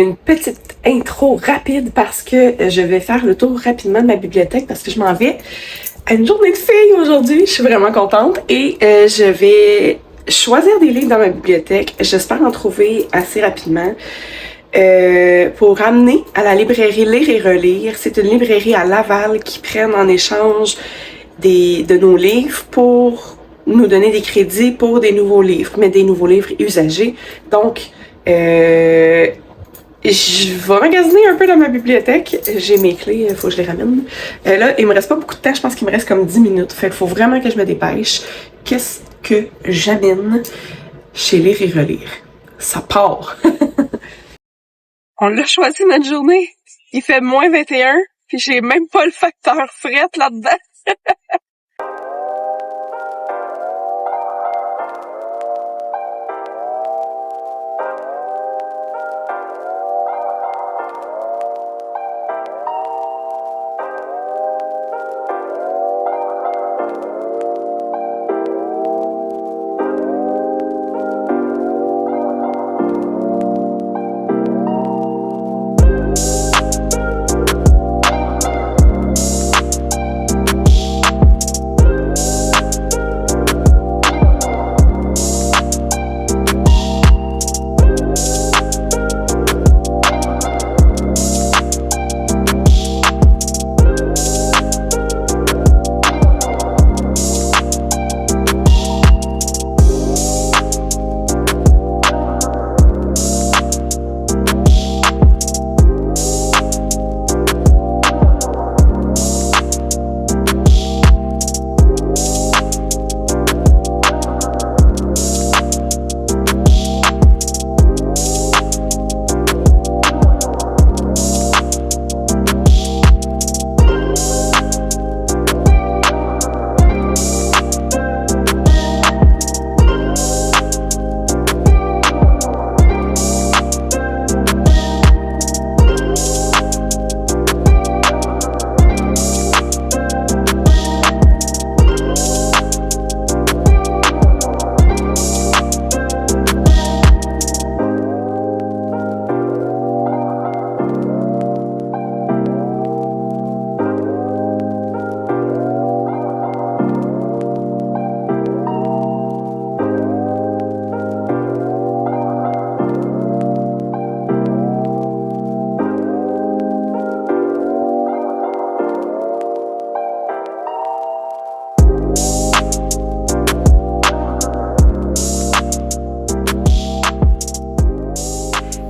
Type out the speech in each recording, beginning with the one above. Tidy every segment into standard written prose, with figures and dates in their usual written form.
une petite intro rapide parce que je vais faire le tour rapidement de ma bibliothèque parce que je m'en vais à une journée de filles aujourd'hui. Je suis vraiment contente et je vais choisir des livres dans ma bibliothèque. J'espère en trouver assez rapidement pour amener à la librairie Lire et Relire. C'est une librairie à Laval qui prennent en échange de nos livres pour nous donner des crédits pour des nouveaux livres, mais des nouveaux livres usagés. Donc, je vais magasiner un peu dans ma bibliothèque. J'ai mes clés, il faut que je les ramène. Là, il me reste pas beaucoup de temps, je pense qu'il me reste comme 10 minutes. Fait qu'il faut vraiment que je me dépêche. Qu'est-ce que j'amène chez Lire et Relire? Ça part! On l'a choisi notre journée. Il fait moins 21, puis j'ai même pas le facteur fret là-dedans.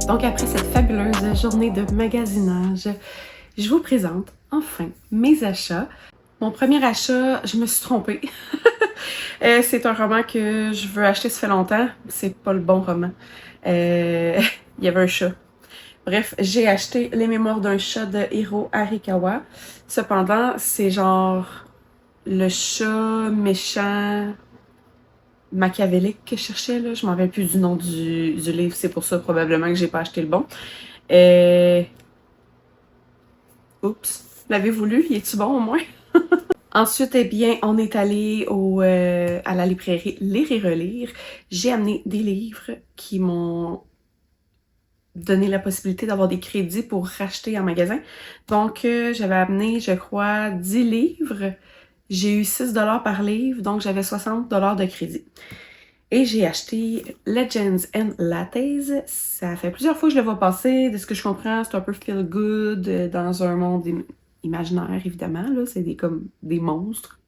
Donc après cette fabuleuse journée de magasinage, je vous présente enfin mes achats. Mon premier achat, je me suis trompée. C'est un roman que je veux acheter, ça fait longtemps. C'est pas le bon roman. Il y avait un chat. Bref, j'ai acheté Les Mémoires d'un chat de Hiro Arikawa. Cependant, c'est genre le chat méchant machiavélique que je cherchais, là. Je m'en rappelle plus du nom du livre, c'est pour ça probablement que j'ai pas acheté le bon. Oups, l'avez-vous lu? Il est-tu bon au moins? Ensuite, eh bien, on est allé à la librairie Lire et Relire. J'ai amené des livres qui m'ont donné la possibilité d'avoir des crédits pour racheter en magasin. Donc, j'avais amené, je crois, 10 livres. J'ai eu 6$ par livre, donc j'avais 60$ de crédit. Et j'ai acheté Legends and Lattes. Ça fait plusieurs fois que je le vois passer. De ce que je comprends, c'est un peu feel good dans un monde imaginaire, évidemment. Là, c'est comme des monstres.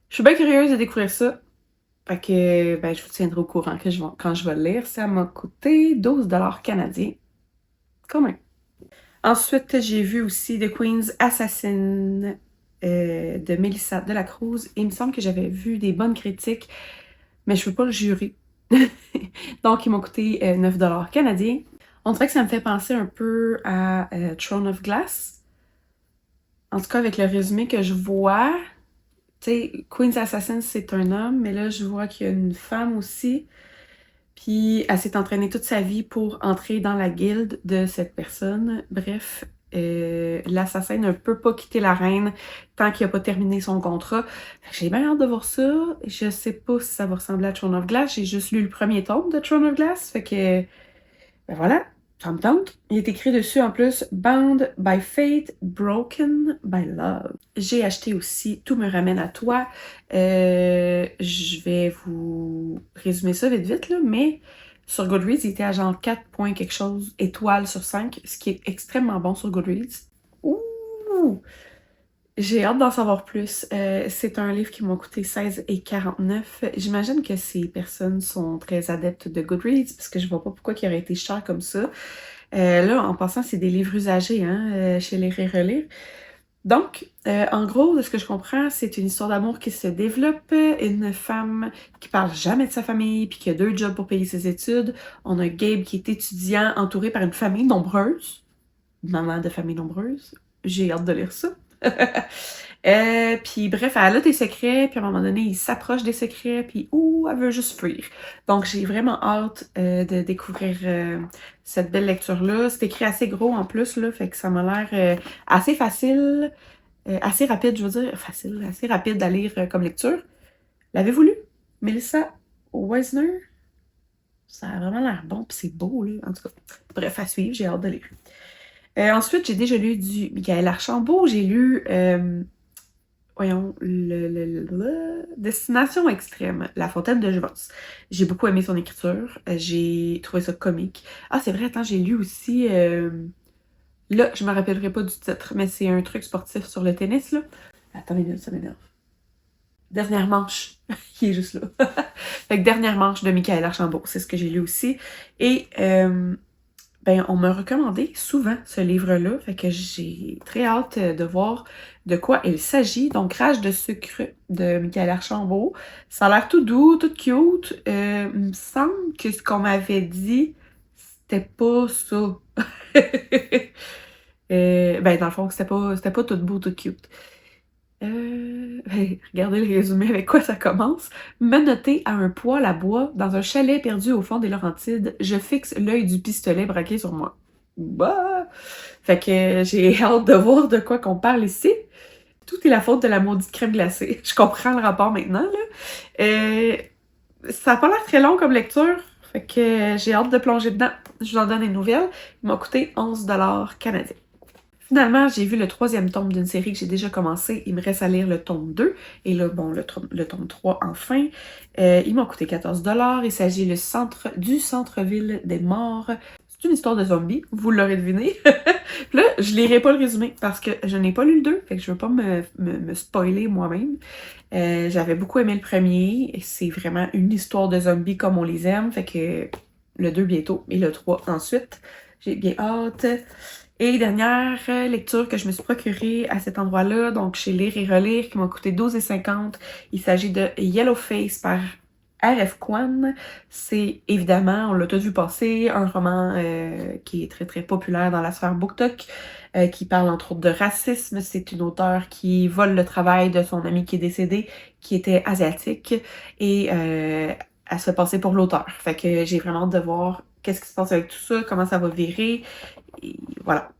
Je suis bien curieuse de découvrir ça. Fait que ben, je vous tiendrai au courant quand je vais le lire. Ça m'a coûté 12$ canadiens. Quand même. Ensuite, j'ai vu aussi The Queen's Assassin de Mélissa Delacruz. Et il me semble que j'avais vu des bonnes critiques, mais je peux pas le jurer. Donc, ils m'ont coûté 9$ canadiens. On dirait que ça me fait penser un peu à Throne of Glass. En tout cas, avec le résumé que je vois, tu sais, Queen's Assassin, c'est un homme, mais là, je vois qu'il y a une femme aussi. Puis, elle s'est entraînée toute sa vie pour entrer dans la guilde de cette personne. Bref, l'assassin ne peut pas quitter la reine tant qu'il n'a pas terminé son contrat. J'ai bien hâte de voir ça. Je sais pas si ça va ressembler à Throne of Glass. J'ai juste lu le premier tome de Throne of Glass. Fait que, ben voilà. Ça me tente. Il est écrit dessus en plus Bound by Fate, Broken by Love. J'ai acheté aussi Tout me ramène à toi. Je vais vous résumer ça vite vite, là, mais sur Goodreads, il était à genre 4 points quelque chose étoiles sur 5, ce qui est extrêmement bon sur Goodreads. Ouh! J'ai hâte d'en savoir plus. C'est un livre qui m'a coûté 16,49. J'imagine que ces personnes sont très adeptes de Goodreads, parce que je vois pas pourquoi il aurait été cher comme ça. Là, en passant, c'est des livres usagés, hein, chez les Relire. Donc, en gros, de ce que je comprends, c'est une histoire d'amour qui se développe. Une femme qui parle jamais de sa famille, puis qui a 2 jobs pour payer ses études. On a Gabe qui est étudiant, entouré par une famille nombreuse. Maman de famille nombreuse. J'ai hâte de lire ça. Puis bref, elle a des secrets, puis à un moment donné, il s'approche des secrets, puis elle veut juste fuir. Donc j'ai vraiment hâte de découvrir cette belle lecture-là. C'est écrit assez gros en plus, là, fait que ça m'a l'air assez facile, assez rapide, je veux dire, facile, assez rapide à lire comme lecture. L'avez-vous lu? Melissa Weisner? Ça a vraiment l'air bon, puis c'est beau, là, en tout cas. Bref, à suivre, j'ai hâte de lire. Ensuite, j'ai déjà lu du Michael Archambault. J'ai lu, voyons, Destination extrême, La Fontaine de Jouvence. J'ai beaucoup aimé son écriture. J'ai trouvé ça comique. Ah, c'est vrai, attends, j'ai lu aussi... là, je me rappellerai pas du titre, mais c'est un truc sportif sur le tennis, là. Attends, ça m'énerve. Dernière manche, qui est juste là. Fait que Dernière manche de Michael Archambault, c'est ce que j'ai lu aussi. Et... ben, on m'a recommandé souvent ce livre-là, fait que j'ai très hâte de voir de quoi il s'agit. Donc, Rage de sucre de Michael Archambault. Ça a l'air tout doux, tout cute. Il me semble que ce qu'on m'avait dit, c'était pas ça. Ben, dans le fond, c'était pas tout beau, tout cute. Regardez le résumé avec quoi ça commence. Menotté à un poêle à bois dans un chalet perdu au fond des Laurentides, je fixe l'œil du pistolet braqué sur moi. Bah! Fait que j'ai hâte de voir de quoi qu'on parle ici. Tout est la faute de la maudite crème glacée. Je comprends le rapport maintenant, là. Ça a pas l'air très long comme lecture. Fait que j'ai hâte de plonger dedans. Je vous en donne des nouvelles. Il m'a coûté 11$ canadiens. Finalement, j'ai vu le 3e tome d'une série que j'ai déjà commencé. Il me reste à lire le tome 2. Et là, bon, le tome 3, enfin. Il m'a coûté 14$. Il s'agit du centre-ville des morts. C'est une histoire de zombies, vous l'aurez deviné. Là, je lirai pas le résumé parce que je n'ai pas lu le 2, fait que je veux pas me spoiler moi-même. J'avais beaucoup aimé le premier. C'est vraiment une histoire de zombies comme on les aime. Fait que le 2 bientôt et le 3 ensuite. J'ai bien hâte. Et dernière lecture que je me suis procurée à cet endroit-là, donc chez Lire et Relire, qui m'a coûté 12,50. Il s'agit de Yellowface par R.F. Kuang. C'est évidemment, on l'a tous vu passer, un roman qui est très très populaire dans la sphère BookTok, qui parle entre autres de racisme. C'est une auteure qui vole le travail de son ami qui est décédé, qui était asiatique, et elle se fait passer pour l'auteur. Fait que j'ai vraiment hâte de voir qu'est-ce qui se passe avec tout ça, comment ça va virer. Et voilà.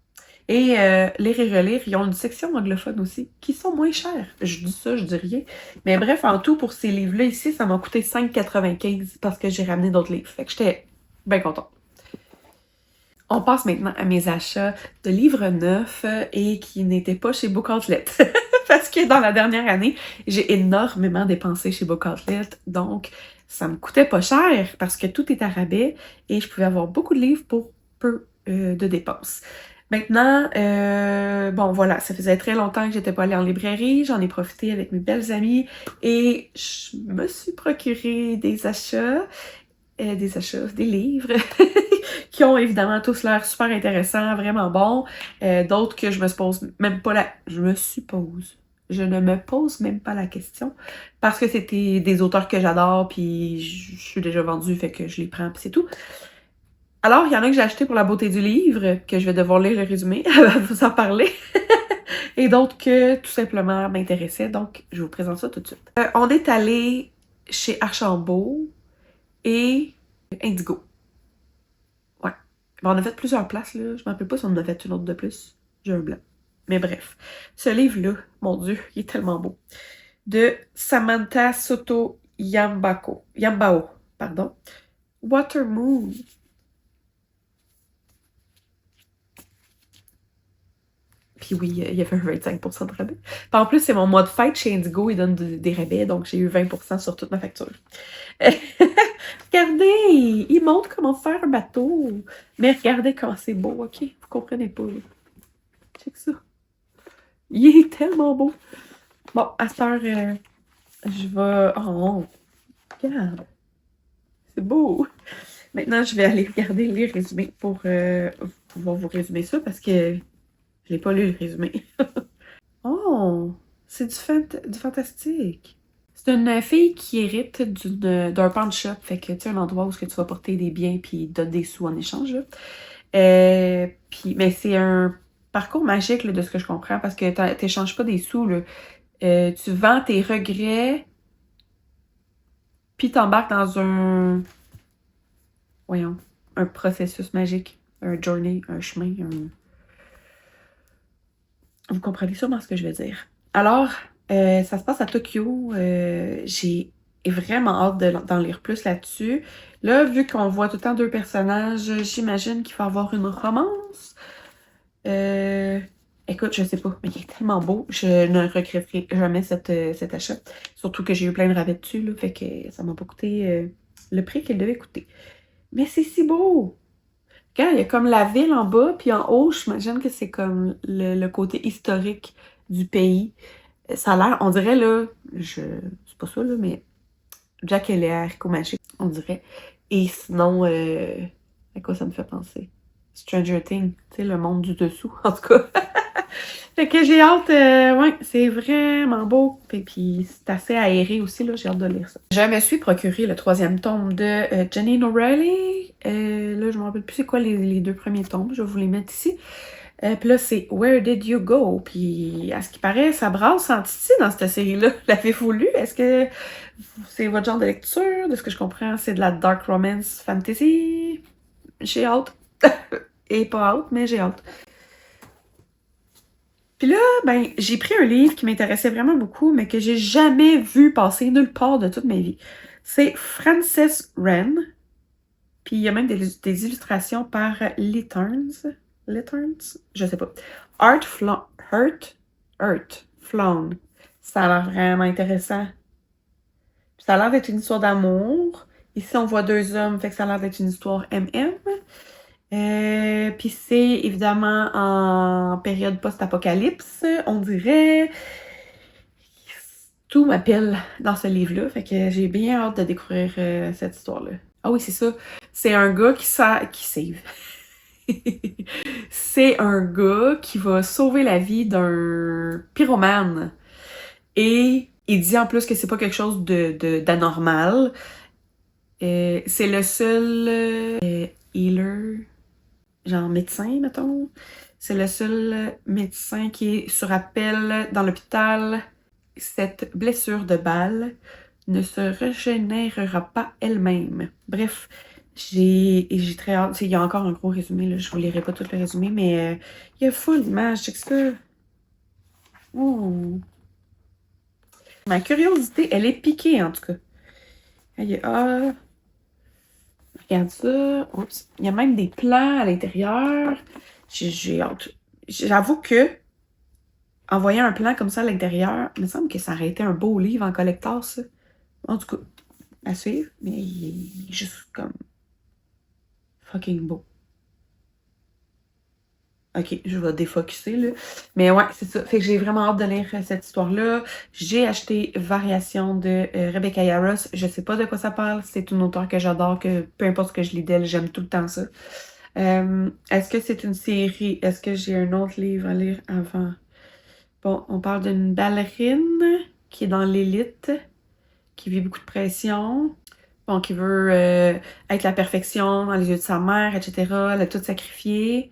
Et Lire et Relire, ils ont une section anglophone aussi, qui sont moins chères. Je dis ça, je dis rien. Mais bref, en tout, pour ces livres-là ici, ça m'a coûté 5,95 parce que j'ai ramené d'autres livres. Fait que j'étais bien contente. On passe maintenant à mes achats de livres neufs et qui n'étaient pas chez Book Outlet. Parce que dans la dernière année, j'ai énormément dépensé chez Book Outlet. Donc, ça me coûtait pas cher parce que tout est à rabais et je pouvais avoir beaucoup de livres pour peu de dépenses. Maintenant, bon voilà, ça faisait très longtemps que j'étais pas allée en librairie, j'en ai profité avec mes belles amies et je me suis procuré des livres qui ont évidemment tous l'air super intéressants, vraiment bons, d'autres que je ne me pose même pas la question parce que c'était des auteurs que j'adore puis je suis déjà vendue, fait que je les prends puis c'est tout. Alors, il y en a que j'ai acheté pour la beauté du livre, que je vais devoir lire le résumé, vous en parler. Et d'autres que, tout simplement, m'intéressaient. Donc, je vous présente ça tout de suite. On est allé chez Archambault et Indigo. Ouais. Bon, on a fait plusieurs places, là. Je me rappelle pas si on en a fait une autre de plus. J'ai un blanc. Mais bref. Ce livre-là, mon Dieu, il est tellement beau. De Samantha Soto Yambao, pardon. Water Moon. Puis oui, il y avait un 25% de rabais. Puis en plus, c'est mon mois de fête chez Indigo, ils donnent des rabais, donc j'ai eu 20% sur toute ma facture. Regardez, il montre comment faire un bateau. Mais regardez comment c'est beau, ok? Vous comprenez pas, là. Check ça. Il est tellement beau. Bon, à cette heure, je vais... Oh, regarde. C'est beau. Maintenant, je vais aller regarder les résumés pour pouvoir vous résumer ça parce que je n'ai pas lu le résumé. Oh, c'est du fantastique. C'est une fille qui hérite d'un pawn shop. Fait que, tu sais, un endroit où tu vas porter des biens puis ils donnent des sous en échange, là. Mais c'est un parcours magique, là, de ce que je comprends, parce que tu n'échanges pas des sous, là. Tu vends tes regrets puis t'embarques dans un processus magique, un journey, un chemin, Vous comprenez sûrement ce que je veux dire. Alors, ça se passe à Tokyo. J'ai vraiment hâte d'en lire plus là-dessus. Là, vu qu'on voit tout le temps 2 personnages, j'imagine qu'il va y avoir une romance. Écoute, je sais pas, mais il est tellement beau. Je ne regretterai jamais cet achat. Surtout que j'ai eu plein de rabais dessus, là, fait que ça m'a pas coûté le prix qu'il devait coûter. Mais c'est si beau! Regarde, il y a comme la ville en bas, puis en haut, j'imagine que c'est comme le côté historique du pays. Ça a l'air, on dirait là, c'est pas ça là, mais Jack et les haricots magiques, on dirait. Et sinon, à quoi ça me fait penser? Stranger Things, tu sais, le monde du dessous, en tout cas. Fait que j'ai hâte, ouais, c'est vraiment beau. Puis c'est assez aéré aussi, là, j'ai hâte de lire ça. Je me suis procuré le 3e tome de Janine O'Reilly. Là, je me rappelle plus c'est quoi les 2 premiers tomes, je vais vous les mettre ici. Puis là, c'est Where Did You Go? Puis à ce qui paraît, ça brasse en titi dans cette série-là. L'avez-vous lu? Est-ce que c'est votre genre de lecture? De ce que je comprends, c'est de la dark romance fantasy. J'ai hâte. Et pas hâte, mais j'ai hâte. Puis là, ben, j'ai pris un livre qui m'intéressait vraiment beaucoup, mais que j'ai jamais vu passer nulle part de toute ma vie. C'est Frances Wren. Puis il y a même des illustrations par Litterns. Litterns? Je sais pas. Earth Flown. Ça a l'air vraiment intéressant. Puis ça a l'air d'être une histoire d'amour. Ici, on voit 2 hommes, fait que ça a l'air d'être une histoire MM. Puis c'est évidemment en période post-apocalypse, on dirait. Tout m'appelle dans ce livre-là, fait que j'ai bien hâte de découvrir cette histoire-là. Ah oui, c'est ça. C'est un gars qui save. C'est un gars qui va sauver la vie d'un pyromane. Et il dit en plus que c'est pas quelque chose d'anormal. C'est le seul healer, genre médecin, mettons. C'est le seul médecin qui est sur appel dans l'hôpital. Cette blessure de balle ne se régénérera pas elle-même. Bref, j'ai très hâte. Il y a encore un gros résumé, là. Je vous lirai pas tout le résumé, mais il y a full d'images, check ça. Oh. Ma curiosité, elle est piquée, en tout cas. Ah, regarde ça. Oups. Il y a même des plans à l'intérieur. J'ai hâte. J'avoue que en voyant un plan comme ça à l'intérieur, il me semble que ça aurait été un beau livre en collector, ça. En tout cas, à suivre, mais il est juste comme fucking beau. Ok, je vais défocuser, là. Mais ouais, c'est ça. Fait que j'ai vraiment hâte de lire cette histoire-là. J'ai acheté Variation de Rebecca Yarros. Je sais pas de quoi ça parle. C'est une auteure que j'adore, que peu importe ce que je lis d'elle, j'aime tout le temps ça. Est-ce que c'est une série? Est-ce que j'ai un autre livre à lire avant? Bon, on parle d'une ballerine qui est dans l'élite, qui vit beaucoup de pression. Bon, qui veut être la perfection dans les yeux de sa mère, etc. Elle a tout sacrifié.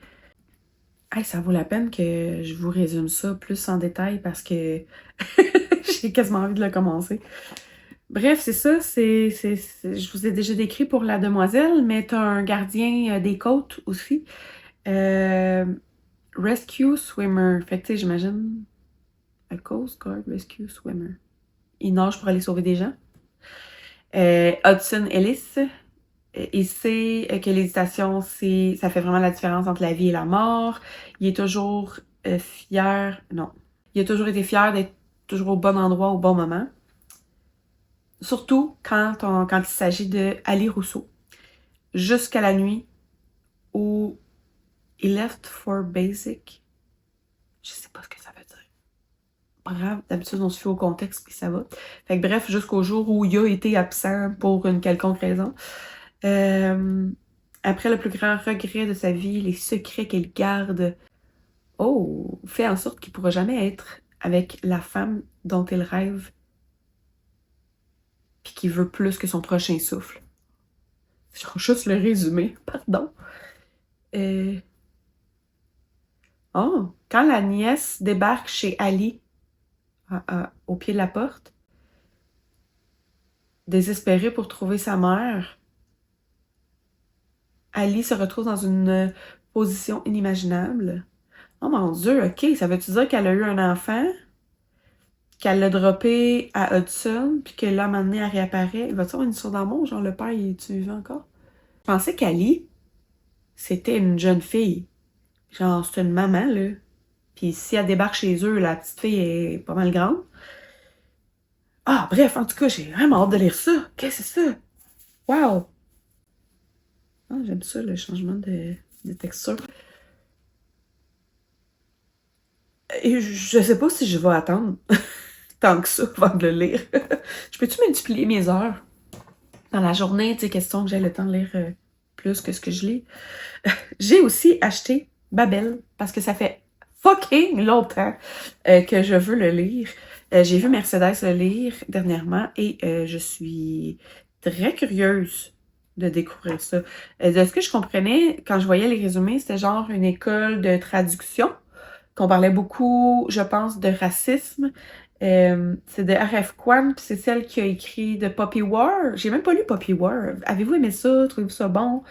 Hey, ça vaut la peine que je vous résume ça plus en détail parce que j'ai quasiment envie de le commencer. Bref, c'est ça. Je vous ai déjà décrit pour la demoiselle, mais t'as un gardien des côtes aussi. Rescue Swimmer. Fait que tu sais, j'imagine... A Coast Guard Rescue Swimmer. Il nage pour aller sauver des gens. Hudson Ellis. Il sait que l'hésitation, ça fait vraiment la différence entre la vie et la mort. Il est toujours fier... Non. Il a toujours été fier d'être toujours au bon endroit au bon moment. Surtout quand il s'agit de Ali Rousseau. Jusqu'à la nuit où il left for basic. Je sais pas ce que ça veut dire. Bref, d'habitude on se fie au contexte puis ça va. Fait que bref, jusqu'au jour où il a été absent pour une quelconque raison. Après le plus grand regret de sa vie, les secrets qu'il garde, fait en sorte qu'il ne pourra jamais être avec la femme dont il rêve puis qui veut plus que son prochain souffle. Je vais juste le résumé, pardon. Quand la nièce débarque chez Ali, au pied de la porte, désespérée pour trouver sa mère, Ali se retrouve dans une position inimaginable. Oh mon Dieu, ok, ça veut-tu dire qu'elle a eu un enfant, qu'elle l'a droppé à Hudson, puis que là, à un moment donné, elle réapparaît? Il va-tu avoir une histoire d'amour? Genre, le père, il est-tu vivant encore? Je pensais qu'Ali, c'était une jeune fille. Genre, c'est une maman, là. Puis si elle débarque chez eux, la petite fille est pas mal grande. Ah, bref, en tout cas, j'ai vraiment hâte de lire ça. Qu'est-ce que c'est ça? Wow! Ah, j'aime ça, le changement de texture. Et je sais pas si je vais attendre tant que ça avant de le lire. Je peux-tu multiplier mes heures dans la journée? Tu sais, question que j'ai le temps de lire plus que ce que je lis. J'ai aussi acheté Babel parce que ça fait fucking longtemps que je veux le lire. J'ai vu Mercedes le lire dernièrement et je suis très curieuse de découvrir ça. De ce que je comprenais, quand je voyais les résumés, c'était genre une école de traduction, qu'on parlait beaucoup, je pense, de racisme. C'est de R.F. Kuang, puis c'est celle qui a écrit de Poppy War. J'ai même pas lu Poppy War. Avez-vous aimé ça? Trouvez-vous ça bon?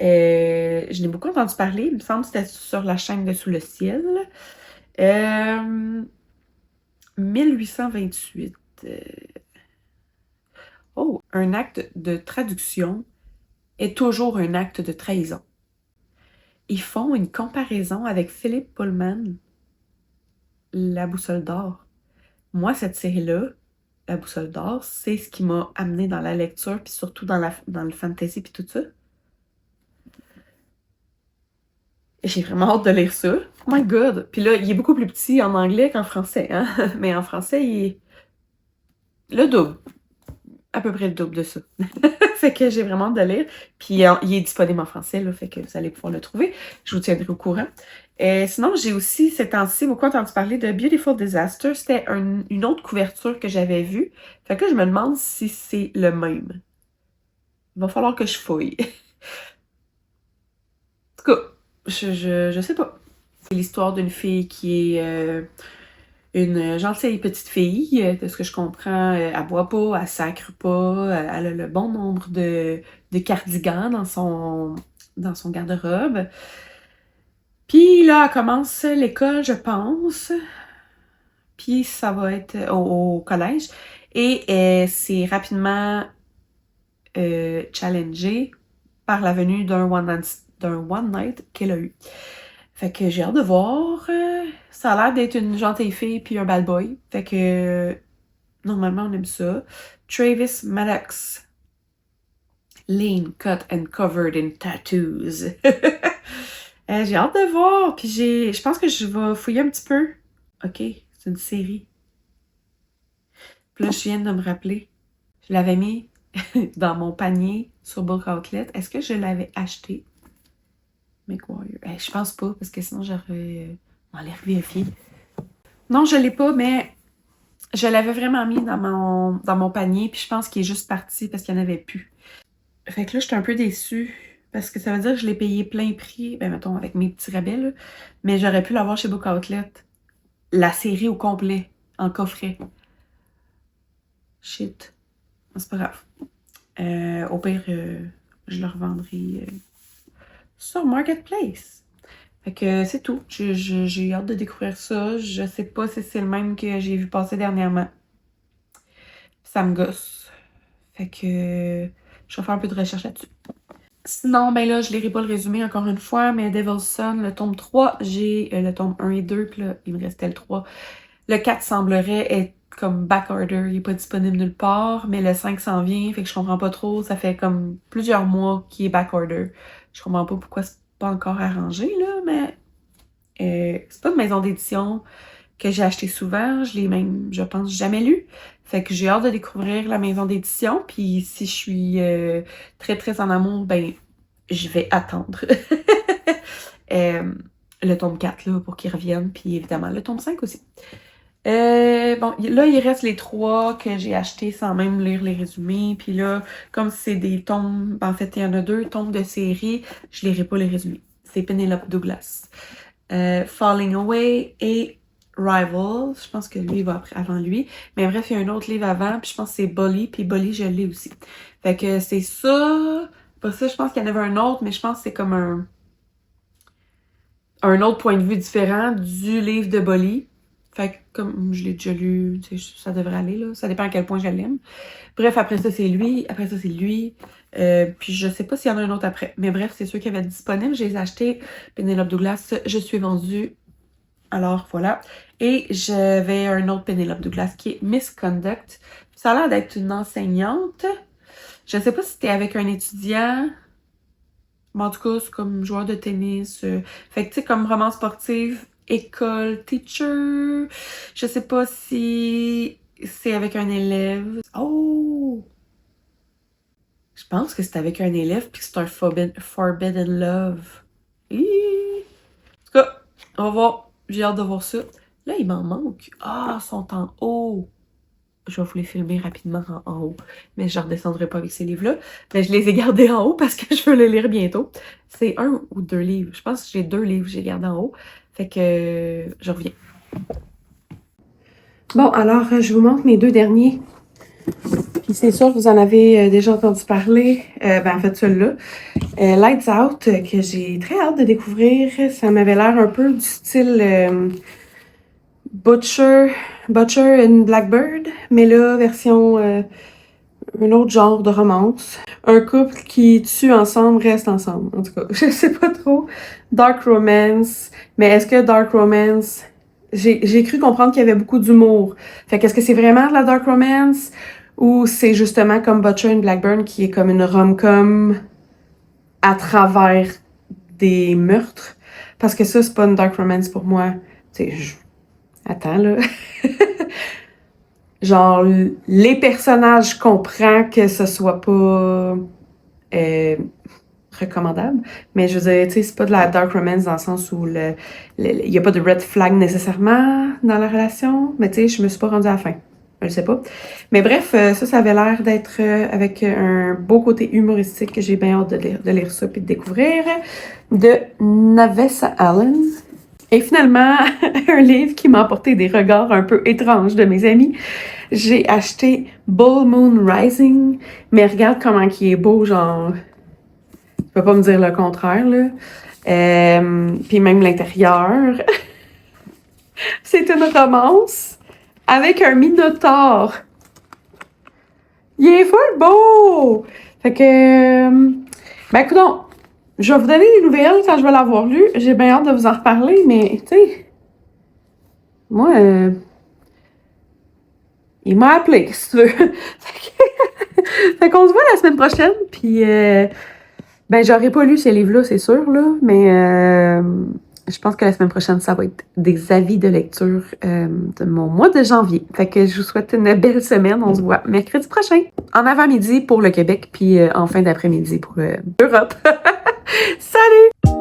Je n'ai beaucoup entendu parler. Il me semble que c'était sur la chaîne de Sous le ciel. 1828. Un acte de traduction est toujours un acte de trahison. Ils font une comparaison avec Philippe Pullman, La Boussole d'or. Moi, cette série-là, La Boussole d'or, c'est ce qui m'a amené dans la lecture, puis surtout dans le fantasy, puis tout ça. J'ai vraiment hâte de lire ça. Oh my god! Puis là, il est beaucoup plus petit en anglais qu'en français, hein? Mais en français, il est le double. À peu près le double de ça. Fait que j'ai vraiment hâte de lire. Puis il est disponible en français, là, fait que vous allez pouvoir le trouver. Je vous tiendrai au courant. Sinon, j'ai aussi, ces temps-ci, beaucoup entendu parler de Beautiful Disaster. C'était une autre couverture que j'avais vue. Fait que là, je me demande si c'est le même. Il va falloir que je fouille. En tout cas, je sais pas. C'est l'histoire d'une fille qui est une gentille petite fille. De ce que je comprends, elle boit pas, elle sacre pas, elle a le bon nombre de cardigans dans son garde-robe. Puis là, elle commence l'école, je pense. Puis ça va être au collège. Et c'est rapidement challengé par la venue d'un one night qu'elle a eu. Fait que j'ai hâte de voir. Ça a l'air d'être une gentille fille puis un bad boy. Fait que normalement on aime ça. Travis Maddox. Lean, cut and covered in tattoos. J'ai hâte de voir. Puis je pense que je vais fouiller un petit peu. Ok, c'est une série. Puis là, je viens de me rappeler. Je l'avais mis dans mon panier sur Book Outlet. Est-ce que je l'avais acheté? McWarrior. Je pense pas, parce que sinon j'aurais allé vérifier. Non, je l'ai pas, mais je l'avais vraiment mis dans mon panier, puis je pense qu'il est juste parti parce qu'il n'y en avait plus. Fait que là, je suis un peu déçue, parce que ça veut dire que je l'ai payé plein prix, ben mettons, avec mes petits rabais, là, mais j'aurais pu l'avoir chez Book Outlet. La série au complet, en coffret. Shit. C'est pas grave. Au pire, je le revendrai sur Marketplace. Fait que c'est tout. J'ai hâte de découvrir ça. Je sais pas si c'est le même que j'ai vu passer dernièrement. Ça me gosse. Fait que je vais faire un peu de recherche là-dessus. Sinon, ben là, je lirai pas le résumé encore une fois, mais Devil's Son, le tome 3, j'ai le tome 1 et 2, puis là, il me restait le 3. Le 4 semblerait être comme backorder, il est pas disponible nulle part, mais le 5 s'en vient, fait que je comprends pas trop, ça fait comme plusieurs mois qu'il est backorder. Je comprends pas pourquoi c'est pas encore arrangé, là, mais c'est pas une maison d'édition que j'ai acheté souvent, je l'ai même, je pense, jamais lu. Fait que j'ai hâte de découvrir la maison d'édition, puis si je suis très très en amour, ben je vais attendre le tome 4 là, pour qu'il revienne, puis évidemment le tome 5 aussi. Bon, là, il reste les 3 que j'ai achetés sans même lire les résumés. Puis là, comme c'est des tomes, en fait, il y en a 2 tomes de série, je lirai pas les résumés. C'est Penelope Douglas. Falling Away et Rivals. Je pense que lui, il va avant lui. Mais bref, il y a un autre livre avant, puis je pense que c'est Bully, puis Bully, je l'ai aussi. Fait que c'est ça. Pas ça, je pense qu'il y en avait un autre, mais je pense que c'est comme un autre point de vue différent du livre de Bully. Fait que comme je l'ai déjà lu, tu sais, ça devrait aller, là. Ça dépend à quel point je l'aime. Bref, après ça, c'est lui. Après ça, c'est lui. Puis je sais pas s'il y en a un autre après. Mais bref, c'est ceux qui avaient disponibles. Je les ai achetés. Penelope Douglas, je suis vendue. Alors, voilà. Et j'avais un autre Penelope Douglas qui est Misconduct. Ça a l'air d'être une enseignante. Je sais pas si c'était avec un étudiant. Mais en tout cas, c'est comme joueur de tennis. Fait que, tu sais, comme roman sportif, école, teacher. Je sais pas si c'est avec un élève. Oh! Je pense que c'est avec un élève puis que c'est un forbidden love. En tout cas, on va voir. J'ai hâte de voir ça. Là, il m'en manque. Ah, ils sont en haut. Je vais vous les filmer rapidement en haut. Mais je ne redescendrai pas avec ces livres-là. Mais je les ai gardés en haut parce que je veux les lire bientôt. C'est 1 ou 2 livres. Je pense que j'ai 2 livres que j'ai gardés en haut. Fait que je reviens. Bon, alors, je vous montre mes 2 derniers. Puis c'est sûr, vous en avez déjà entendu parler. En fait, celui-là. Lights Out, que j'ai très hâte de découvrir. Ça m'avait l'air un peu du style Butcher and Blackbird. Mais là, version... un autre genre de romance. Un couple qui tue ensemble reste ensemble. En tout cas, je sais pas trop. Dark romance. Mais est-ce que dark romance... J'ai cru comprendre qu'il y avait beaucoup d'humour. Fait qu'est-ce que c'est vraiment de la dark romance? Ou c'est justement comme Butcher and Blackburn qui est comme une rom-com à travers des meurtres? Parce que ça, c'est pas une dark romance pour moi. Tu sais, attends, là. Genre, les personnages, je comprends que ce soit pas recommandable, mais je veux dire, tu sais, c'est pas de la dark romance dans le sens où il y a pas de red flag nécessairement dans la relation, mais tu sais, je me suis pas rendue à la fin. Je le sais pas. Mais bref, ça avait l'air d'être avec un beau côté humoristique que j'ai bien hâte de lire ça puis de découvrir. De Navessa Allen. Et finalement, un livre qui m'a apporté des regards un peu étranges de mes amis. J'ai acheté Bull Moon Rising, mais regarde comment il est beau, genre... Tu peux pas me dire le contraire, là. Puis même l'intérieur. C'est une romance avec un minotaure. Il est full beau! Fait que... Ben, écoute, je vais vous donner des nouvelles quand je vais l'avoir lu. J'ai bien hâte de vous en reparler, mais, tu sais... Moi, il m'a appelé, si tu veux. Fait qu'on se voit la semaine prochaine, puis... ben, j'aurais pas lu ces livres-là, c'est sûr, là, mais je pense que la semaine prochaine, ça va être des avis de lecture de mon mois de janvier. Fait que je vous souhaite une belle semaine. On se voit mercredi prochain, en avant-midi pour le Québec, puis en fin d'après-midi pour l'Europe. Salut!